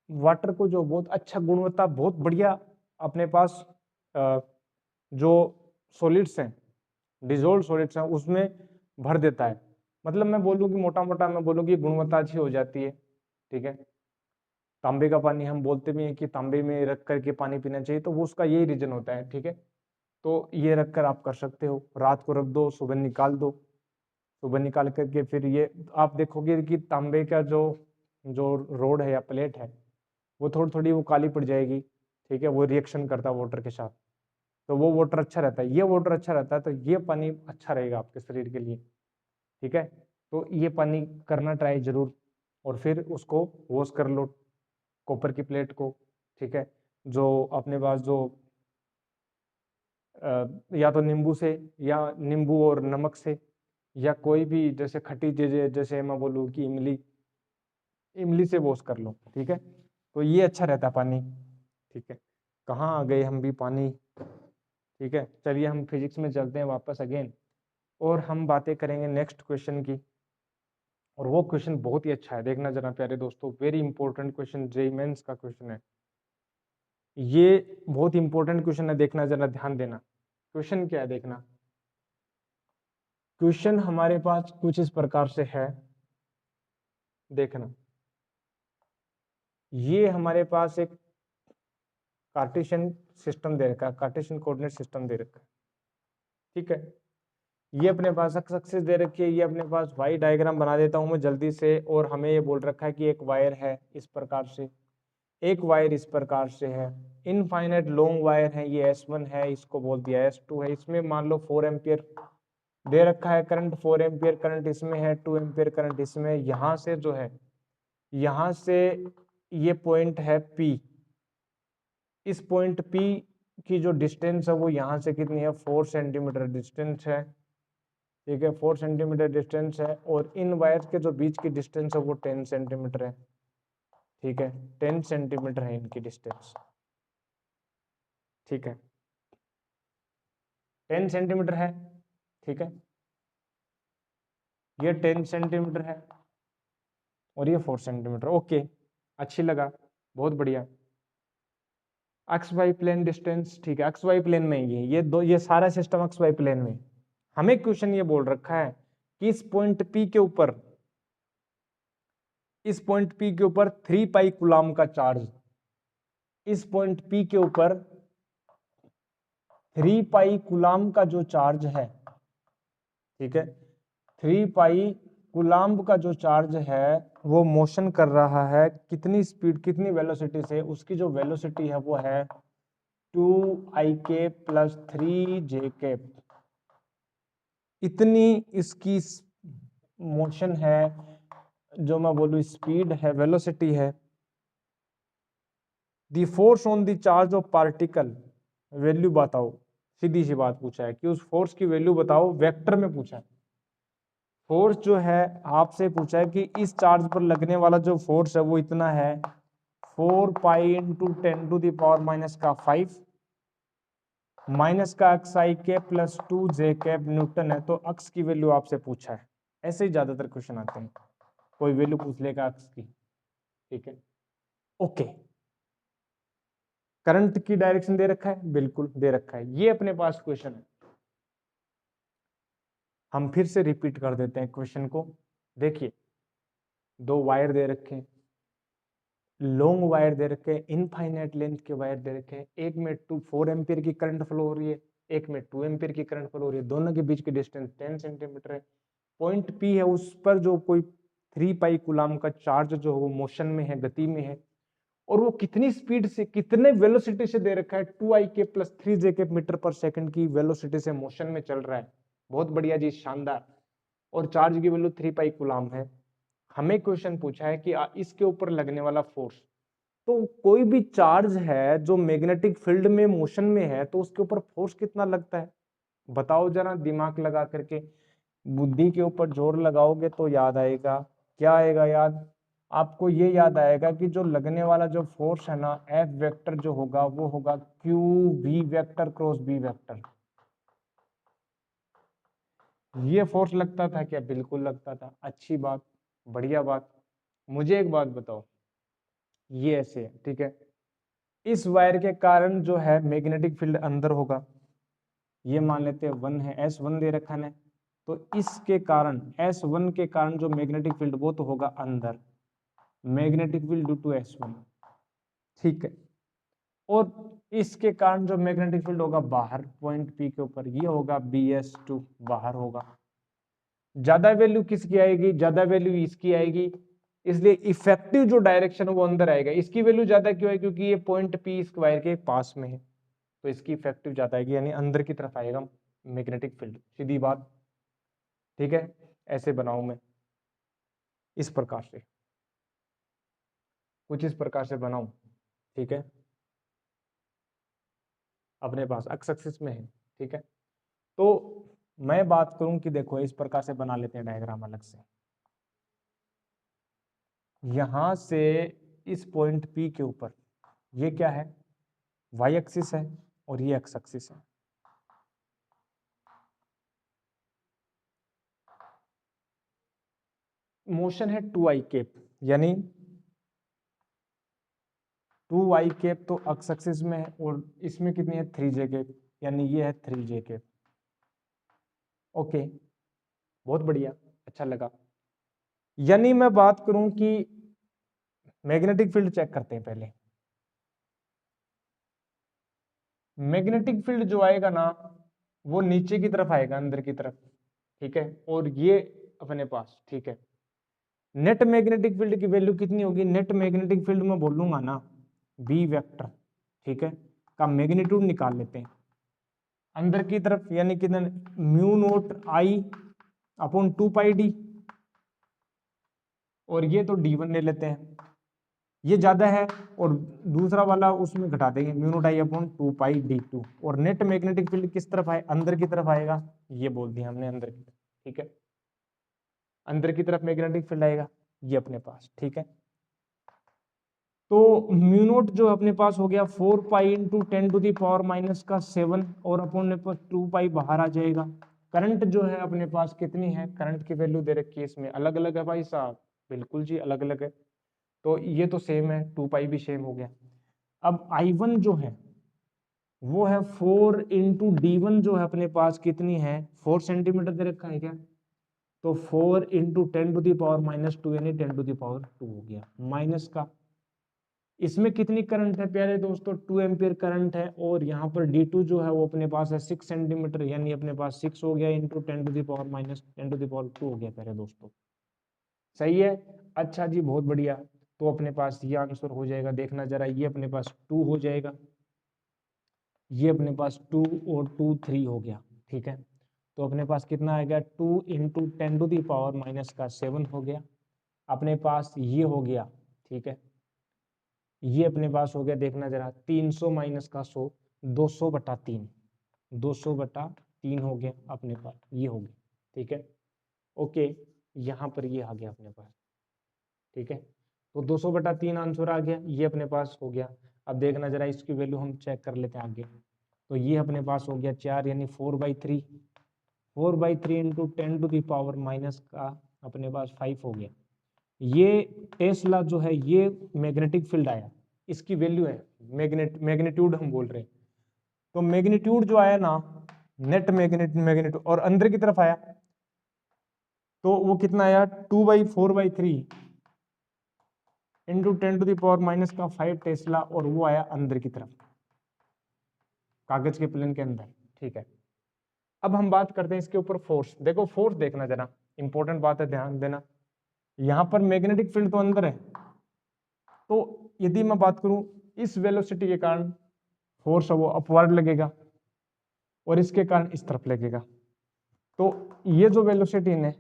वाटर को जो बहुत अच्छा गुणवत्ता, बहुत बढ़िया अपने पास जो सॉलिड्स हैं, डिजोल्व सॉलिड्स हैं, उसमें भर देता है। मतलब मैं बोलूँ कि मोटा मोटा मैं बोलूँ कि गुणवत्ता अच्छी हो जाती है। ठीक है, तांबे का पानी हम बोलते भी हैं कि तांबे में रख करके पानी पीना चाहिए, तो वो उसका यही रीजन होता है। ठीक है, तो ये रखकर आप कर सकते हो, रात को रख दो, सुबह निकाल दो, सुबह निकाल करके फिर ये आप देखोगे कि तांबे का जो जो रोड है या प्लेट है वो थोड़ी थोड़ी वो काली पड़ जाएगी, ठीक है, वो रिएक्शन करता है वाटर के साथ, तो वो वाटर अच्छा रहता है, ये वाटर अच्छा रहता है, तो ये पानी अच्छा रहेगा आपके शरीर के लिए, ठीक है। तो ये पानी करना ट्राई जरूर, और फिर उसको वॉश कर लो कॉपर की प्लेट को, ठीक है। जो अपने पास जो या तो नींबू से, या नींबू और नमक से, या कोई भी जैसे खट्टी चीजें, जैसे मैं बोलूँ कि इमली, इमली से वॉश कर लो, ठीक है। तो ये अच्छा रहता है पानी, ठीक है। कहाँ आ गए हम भी पानी, ठीक है। चलिए हम फिजिक्स में चलते हैं वापस अगेन, और हम बातें करेंगे नेक्स्ट क्वेश्चन की, और वो क्वेश्चन बहुत ही अच्छा है, देखना जरा प्यारे दोस्तों, very important question, JEE Mains का क्वेश्चन है ये, बहुत इंपॉर्टेंट क्वेश्चन है, देखना जरा ध्यान देना। क्वेश्चन क्या है देखना, क्वेश्चन हमारे पास कुछ इस प्रकार से है, देखना। ये हमारे पास एक कार्टेशियन सिस्टम दे रखा है, कार्टेशियन कोऑर्डिनेट सिस्टम दे रखा है, ठीक है। ये अपने पास एक्स एक्सिस दे रखी है, ये अपने पास वाई डायग्राम बना देता हूं मैं जल्दी से, और हमें ये बोल रखा है कि एक वायर है इस प्रकार से, एक वायर इस प्रकार से है, इनफाइनाइट लॉन्ग वायर है, ये S1 है, इसको बोल दिया S2 है, इसमें मान लो 4 एम्पियर दे रखा है करंट, 4 एम्पियर करंट इसमें है, 2 एम्पियर करंट इसमें, यहां से जो है, यहां से ये पॉइंट है P, इस पॉइंट P की जो डिस्टेंस है वो यहाँ से कितनी है, 4 सेंटीमीटर डिस्टेंस है, ठीक है, 4 सेंटीमीटर डिस्टेंस है, और इन वायर के जो बीच की डिस्टेंस है वो 10 सेंटीमीटर है, ठीक है, 10 सेंटीमीटर है इनकी डिस्टेंस, ठीक है, 10 सेंटीमीटर है, ठीक है, ये 10 सेंटीमीटर है, और ये 4 सेंटीमीटर, ओके, अच्छी लगा, बहुत बढ़िया। एक्स वाई प्लेन डिस्टेंस, ठीक है, एक्स वाई प्लेन में ये दो, ये सारा सिस्टम एक्स वाई प्लेन में। हमें क्वेश्चन ये बोल रखा है कि इस पॉइंट पी के ऊपर, इस पॉइंट पी के ऊपर 3 पाई कूलम का चार्ज, इस पॉइंट पी के ऊपर 3 पाई कूलम का जो चार्ज है, ठीक है, 3 पाई कूलम्ब का जो चार्ज है वो मोशन कर रहा है, कितनी स्पीड, कितनी वेलोसिटी से, उसकी जो वेलोसिटी है वो है 2ik प्लस 3j, इतनी इसकी मोशन है, जो मैं बोलूँ स्पीड है, वेलोसिटी है। The force on the charge of particle, value बताओ, सीधी सी बात पूछा है कि उस फोर्स की वैल्यू बताओ, वेक्टर में पूछा है। फोर्स जो है आपसे पूछा है कि इस चार्ज पर लगने वाला जो फोर्स है वो इतना है, 4 pi into 10 to the power minus का 5 माइनस का एक्स आई के प्लस 2j न्यूटन है, तो अक्स की वैल्यू आपसे पूछा है। ऐसे ही ज्यादातर क्वेश्चन आते हैं, कोई वैल्यू पूछ लेगा अक्स की, ठीक है, ओके। करंट की डायरेक्शन दे रखा है, बिल्कुल दे रखा है, ये अपने पास क्वेश्चन है। हम फिर से रिपीट कर देते हैं क्वेश्चन को, देखिए, दो वायर दे रखे हैं, लॉन्ग वायर दे रखे हैं, इनफाइनाइट लेंथ के वायर दे रखे हैं, एक में 4 एम्पियर की करंट फ्लो हो रही है, एक में 2 एम्पियर की करंट फ्लो हो रही है, दोनों के बीच की डिस्टेंस 10 सेंटीमीटर है, पॉइंट पी है, उस पर जो कोई 3 पाई कूलम का चार्ज जो है वो मोशन में है, गति में है, और वो कितनी स्पीड से, कितने वेलोसिटी से दे रखा है, 2ik प्लस 3j मीटर पर सेकंड की वेलोसिटी से मोशन में चल रहा है। बहुत बढ़िया जी, शानदार। और चार्ज की वैल्यू 3 पाई कूलम है। हमें क्वेश्चन पूछा है कि इसके ऊपर लगने वाला फोर्स, तो कोई भी चार्ज है जो मैग्नेटिक फील्ड में मोशन में है तो उसके ऊपर फोर्स कितना लगता है, बताओ जरा, दिमाग लगा करके, बुद्धि के ऊपर जोर लगाओगे तो याद आएगा। क्या आएगा याद, आपको ये याद आएगा कि जो लगने वाला जो फोर्स है ना, एफ वेक्टर जो होगा वो होगा Q V vector cross B vector. ये फोर्स लगता था क्या, बिल्कुल लगता था, अच्छी बात, बढ़िया बात। मुझे एक बात बताओ, ये ऐसे है, ठीक है, इस वायर के कारण जो है मैग्नेटिक फील्ड अंदर होगा, ये मान लेते हैं 1 है, S1 दे रखा है, तो इसके कारण, S1 के कारण जो मैग्नेटिक फील्ड वो तो होगा अंदर, magnetic field due to S1, ठीक है। और इसके कारण जो मैग्नेटिक फील्ड होगा बाहर पॉइंट पी के ऊपर, ये होगा BS2 बाहर होगा। ज्यादा वैल्यू किसकी आएगी, ज्यादा वैल्यू इसकी आएगी, इसलिए इफेक्टिव जो डायरेक्शन है वो अंदर आएगा। इसकी वैल्यू ज्यादा क्यों है, क्योंकि ये पॉइंट पी इस वायर के पास में है, तो इसकी इफेक्टिव ज्यादा आएगी, यानी अंदर की तरफ आएगा मैग्नेटिक फील्ड। सीधी बात, ठीक है। ऐसे बनाऊं मैं इस प्रकार से, कुछ इस प्रकार से बनाऊं, ठीक है, अपने पास एक्स एक्सिस में है, ठीक है। तो मैं बात करूं कि देखो इस प्रकार से बना लेते हैं डायग्राम अलग से। यहां से इस पॉइंट P के ऊपर ये क्या है, y एक्सिस है और ये x एक्सिस है। मोशन है 2i कैप, यानी 2i कैप तो x एक्सिस में है, और इसमें कितनी है 3j कैप, यानी ये है 3j कैप। ओके, बहुत बढ़िया, अच्छा लगा। यानी मैं बात करूं कि मैग्नेटिक फील्ड चेक करते हैं पहले। मैग्नेटिक फील्ड जो आएगा ना वो नीचे की तरफ आएगा, अंदर की तरफ, ठीक है, और ये अपने पास, ठीक है। नेट मैग्नेटिक फील्ड की वैल्यू कितनी होगी, नेट मैग्नेटिक फील्ड में बोलूंगा ना बी वेक्टर, ठीक है, का मैग्नीट्यूड निकाल लेते हैं अंदर की तरफ, यानी कितना, म्यू नोट आई अपॉन 2πd, और ये तो d1 ले लेते हैं, ये ज्यादा है, और दूसरा वाला उसमें घटा देंगे, म्यू नोट आई अपॉन 2πd2। और नेट मैग्नेटिक फील्ड किस तरफ आए, अंदर की तरफ आएगा, ये बोल दिया हमने अंदर की तरफ, ठीक है, अंदर की तरफ मैग्नेटिक फील्ड आएगा ये अपने पास, ठीक है। तो म्यू नोट जो अपने पास हो गया 4π इंटू 10⁻⁻⁷, और अपने पास 2π बाहर आ जाएगा। करंट जो है अपने पास कितनी है, करंट की वैल्यू दे रखी है, इसमें अलग अलग है भाई साहब, बिल्कुल जी अलग अलग है, तो ये तो सेम है, 2π भी सेम हो गया। अब I1 जो है वो है 4 इंटू D1 जो है अपने पास कितनी है, 4 सेंटीमीटर दे रखा है क्या, तो 4 इंटू 10⁻⁻2 यानी 10⁻2 हो गया, माइनस का इसमें कितनी करंट है प्यारे दोस्तों, 2 एम्पियर करंट है, और यहाँ पर D2 जो है वो अपने पास है 6 सेंटीमीटर, यानी अपने पास 6 हो गया इंटू 10⁻⁻10⁻2 हो गया प्यारे दोस्तों। सही है, अच्छा जी, बहुत बढ़िया। तो अपने पास ये आंसर हो जाएगा, देखना जरा, ये अपने पास 2 हो जाएगा, ये अपने पास 2 और 2 3 हो गया, ठीक है। तो अपने पास कितना आएगा, 2 इंटू 10⁻⁻7 हो गया, अपने पास ये हो गया, ठीक है, ये अपने पास हो गया, देखना जरा, 300 माइनस का 100, 200/3, 200/3 हो गया अपने पास, ये हो गया, ठीक है। ओके, यहाँ पर ये आ गया अपने पास, ठीक है, तो 200/3 आंसर आ गया, ये अपने पास हो गया। अब देखना जरा, इसकी वैल्यू हम चेक कर लेते हैं आगे। तो ये अपने पास हो गया 4, यानी 4/3, 4/3 इंटू 10⁻⁻⁻ का अपने पास 5 हो गया। ये टेस्ला जो है ये मैग्नेटिक फील्ड आया, इसकी वैल्यू है, मैग्नीट्यूड हम बोल रहे हैं, तो मैग्नीट्यूड जो आया ना, नेट मैग्नीट्यूड, और अंदर की तरफ आया तो वो कितना आया, 2/4/3 इंटू 10⁻⁻5 टेस्ला, और वो आया अंदर की तरफ कागज के प्लेन के अंदर, ठीक है। अब हम बात करते हैं इसके ऊपर फोर्स। देखो फोर्स देखना जरा, इंपॉर्टेंट बात है, ध्यान देना। यहां पर मैग्नेटिक फील्ड तो अंदर है, तो यदि मैं बात करूं इस वेलोसिटी के कारण फोर्स है वो अपवर्ड लगेगा, और इसके कारण इस तरफ लगेगा। तो ये जो वेलोसिटी है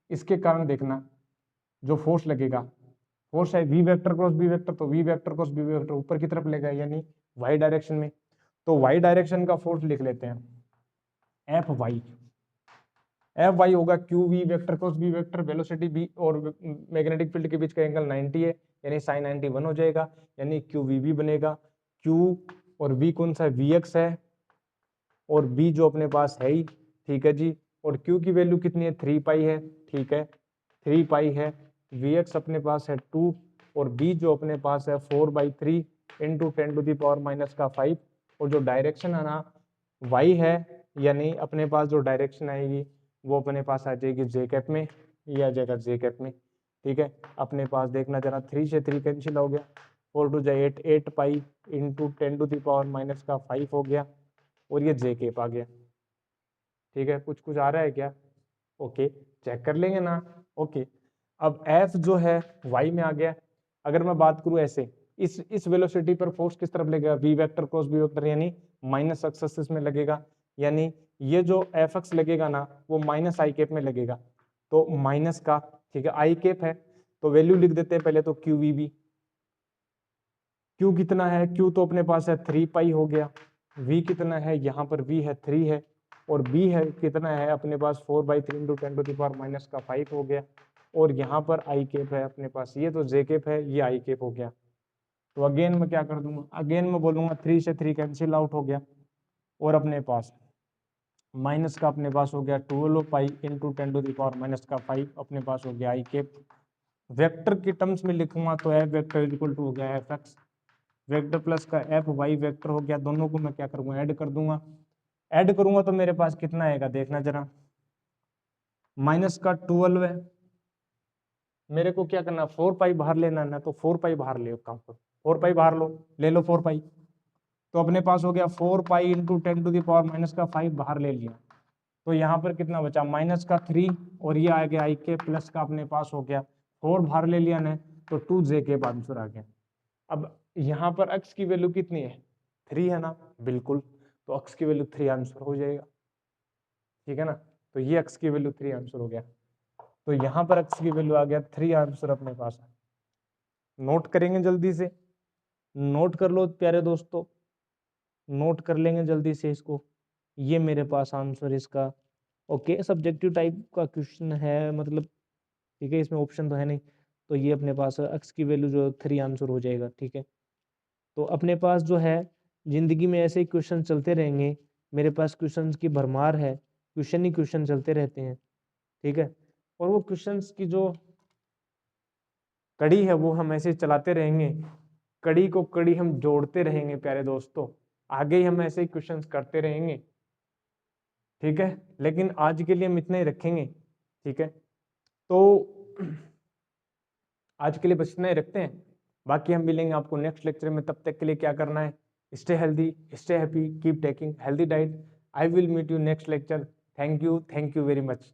इसके कारण देखना जो फोर्स लगेगा, फोर्स है V vector cross B vector, तो V vector cross B vector ऊपर की तरफ लेगा, यानी वाई डायरेक्शन में। तो वाई डायरेक्शन का फोर्स लिख लेते हैं, एफ वाई होगा Q V vector cross B vector, velocity B और मैग्नेटिक फील्ड के बीच का एंगल 90 है, यानी साइन 91 हो जाएगा, यानी क्यू वी बी बनेगा। क्यू और वी कौन सा है, वी एक्स है, और बी जो अपने पास है ही, ठीक है जी। और क्यू की वैल्यू कितनी है, 3π है, ठीक है, 3π है। वी एक्स अपने पास है 2, और बी जो अपने पास है 4/3 इंटू 10⁻⁻5, और जो डायरेक्शन है ना वाई है, यानी अपने पास जो डायरेक्शन आएगी वो अपने पास आ जाएगी जे कैप में, ये आ जाएगा जे कैप में, ठीक है। अपने पास देखना जरा, 3 से 3 कैंसिल हो गया, 4 टू जा 8, 8 पाई इंटू 10⁻⁻5 हो गया, और ये जे केप आ गया। ठीक है, कुछ आ रहा है क्या? ओके, चेक कर लेंगे ना। ओके, अब एफ जो है वाई में आ गया। अगर मैं बात करूं ऐसे, इस वेलोसिटी पर फोर्स किस तरफ लगेगा? V vector cross B vector, यानी माइनस एक्स एक्सिस में लगेगा, यानी ये जो एफ एक्स लगेगा ना वो माइनस आई कैप में लगेगा, तो माइनस का, ठीक है, आई कैप है तो वैल्यू लिख देते हैं पहले तो क्यू वी बी। क्यू कितना है? क्यू तो अपने पास है 3 पाई हो गया। वी कितना है? यहाँ पर वी है 3 है, और बी है कितना है अपने पास? 4/3 इंटू 10⁻⁻5 हो गया, और यहाँ पर आई कैप है अपने पास, ये तो जे कैप है, ये आई कैप हो गया। तो अगेन मैं क्या कर दूंगा? अगेन मैं बोलूंगा 3 से 3 कैंसिल आउट हो गया, और अपने पास माइनस का अपने पास हो गया 12 पाई इंटू 10⁻⁻5 अपने पास हो गया आई कैप। वेक्टर की टर्म्स में लिखूंगा तो एफ वेक्टर इक्वल टू हो गया एफ एक्स वेक्टर प्लस का एफ वाई वेक्टर हो गया। दोनों को मैं क्या करूंगा? ऐड कर दूंगा। ऐड करूंगा तो मेरे पास कितना आएगा देखना जरा, माइनस का 12 है, मेरे को क्या करना? 4 पाई बाहर लेना है ना, तो 4 पाई बाहर ले, काम करो 4 पाई बाहर लो, ले लो 4 पाई, तो अपने पास हो गया 4 पाई इंटू 10⁻⁻5 बाहर ले लिया, तो यहाँ पर कितना बचा? माइनस का 3, और ये आ गया आई के प्लस का अपने पास हो गया 4 बाहर ले लिया ने, तो 2 जे के आंसर आ गया। अब यहाँ पर x की वैल्यू कितनी है? 3 है ना, बिल्कुल, तो x की वैल्यू 3 आंसर हो जाएगा। ठीक है ना, तो ये x की वैल्यू 3 आंसर हो गया, तो यहाँ पर x की वैल्यू आ गया 3 आंसर अपने पास। नोट करेंगे जल्दी से, नोट कर लो प्यारे दोस्तों, नोट कर लेंगे जल्दी से इसको। ये मेरे पास आंसर इसका। ओके, सब्जेक्टिव टाइप का क्वेश्चन है, मतलब ठीक है, इसमें ऑप्शन तो है नहीं, तो ये अपने पास x की वैल्यू जो 3 आंसर हो जाएगा। ठीक है, तो अपने पास जो है जिंदगी में ऐसे ही क्वेश्चन चलते रहेंगे, मेरे पास क्वेश्चंस की भरमार है, क्वेश्चन ही क्वेश्चन चलते रहते हैं। ठीक है, और वो क्वेश्चंस की जो कड़ी है वो हम ऐसे चलाते रहेंगे, कड़ी को कड़ी हम जोड़ते रहेंगे प्यारे दोस्तों, आगे ही हम ऐसे ही क्वेश्चंस करते रहेंगे। ठीक है, लेकिन आज के लिए हम इतना ही रखेंगे। ठीक है, तो आज के लिए बस इतना ही रखते हैं, बाकी हम मिलेंगे आपको नेक्स्ट लेक्चर में। तब तक के लिए क्या करना है? Stay healthy, stay happy, keep taking healthy diet. I will meet you next lecture. Thank you very much.